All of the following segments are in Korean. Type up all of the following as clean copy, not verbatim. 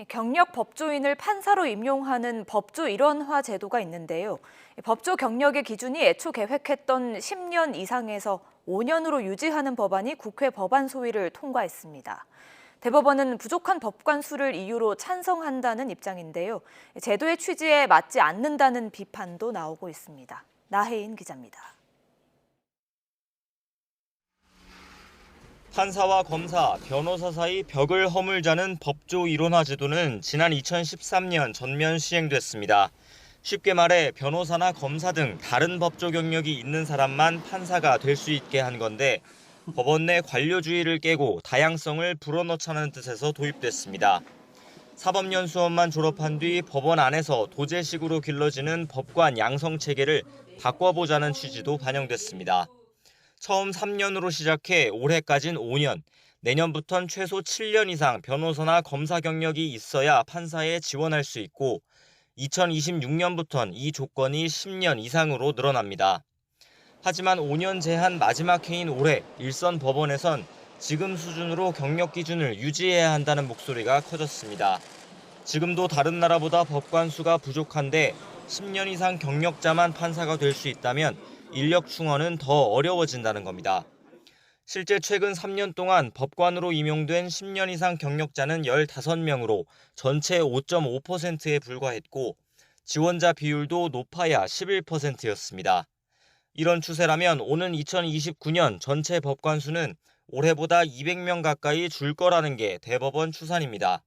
경력 법조인을 판사로 임용하는 법조 일원화 제도가 있는데요. 법조 경력의 기준이 애초 계획했던 10년 이상에서 5년으로 유지하는 법안이 국회 법안 소위를 통과했습니다. 대법원은 부족한 법관 수를 이유로 찬성한다는 입장인데요. 제도의 취지에 맞지 않는다는 비판도 나오고 있습니다. 나혜인 기자입니다. 판사와 검사, 변호사 사이 벽을 허물자는 법조 일원화 제도는 지난 2013년 전면 시행됐습니다. 쉽게 말해 변호사나 검사 등 다른 법조 경력이 있는 사람만 판사가 될 수 있게 한 건데 법원 내 관료주의를 깨고 다양성을 불어넣자는 뜻에서 도입됐습니다. 사법연수원만 졸업한 뒤 법원 안에서 도제식으로 길러지는 법관 양성 체계를 바꿔보자는 취지도 반영됐습니다. 처음 3년으로 시작해 올해까진 5년, 내년부턴 최소 7년 이상 변호사나 검사 경력이 있어야 판사에 지원할 수 있고 2026년부턴 이 조건이 10년 이상으로 늘어납니다. 하지만 5년 제한 마지막 해인 올해 일선 법원에선 지금 수준으로 경력 기준을 유지해야 한다는 목소리가 커졌습니다. 지금도 다른 나라보다 법관 수가 부족한데 10년 이상 경력자만 판사가 될 수 있다면 인력 충원은 더 어려워진다는 겁니다. 실제 최근 3년 동안 법관으로 임용된 10년 이상 경력자는 15명으로 전체 5.5%에 불과했고 지원자 비율도 높아야 11%였습니다. 이런 추세라면 오는 2029년 전체 법관 수는 올해보다 200명 가까이 줄 거라는 게 대법원 추산입니다.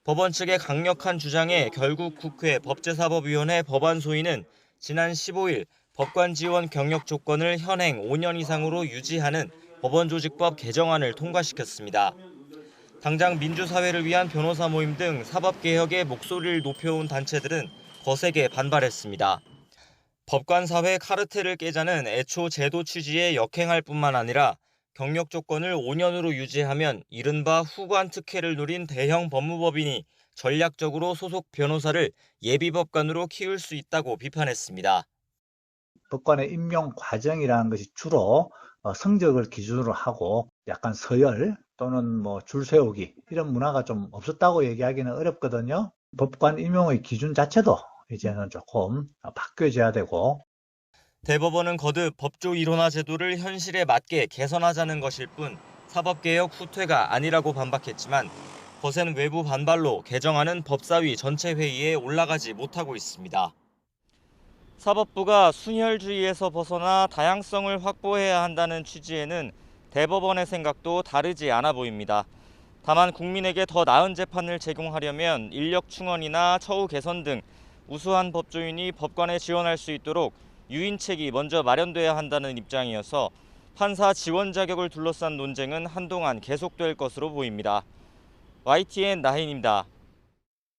법원 측의 강력한 주장에 결국 국회 법제사법위원회 법안 소위는 지난 15일 법관 지원 경력 조건을 현행 5년 이상으로 유지하는 법원조직법 개정안을 통과시켰습니다. 당장 민주사회를 위한 변호사 모임 등 사법개혁에 목소리를 높여온 단체들은 거세게 반발했습니다. 법관사회 카르텔을 깨자는 애초 제도 취지에 역행할 뿐만 아니라 경력 조건을 5년으로 유지하면 이른바 후관 특혜를 누린 대형 법무법인이 전략적으로 소속 변호사를 예비법관으로 키울 수 있다고 비판했습니다. 법관의 임용 과정이라는 것이 주로 성적을 기준으로 하고 약간 서열 또는 줄 세우기 이런 문화가 좀 없었다고 얘기하기는 어렵거든요. 법관 임용의 기준 자체도 이제는 조금 바뀌어져야 되고. 대법원은 거듭 법조 일원화 제도를 현실에 맞게 개선하자는 것일 뿐 사법개혁 후퇴가 아니라고 반박했지만 거센 외부 반발로 개정안은 법사위 전체 회의에 올라가지 못하고 있습니다. 사법부가 순혈주의에서 벗어나 다양성을 확보해야 한다는 취지에는 대법원의 생각도 다르지 않아 보입니다. 다만 국민에게 더 나은 재판을 제공하려면 인력 충원이나 처우 개선 등 우수한 법조인이 법관에 지원할 수 있도록 유인책이 먼저 마련돼야 한다는 입장이어서 판사 지원 자격을 둘러싼 논쟁은 한동안 계속될 것으로 보입니다. YTN 나혜인입니다.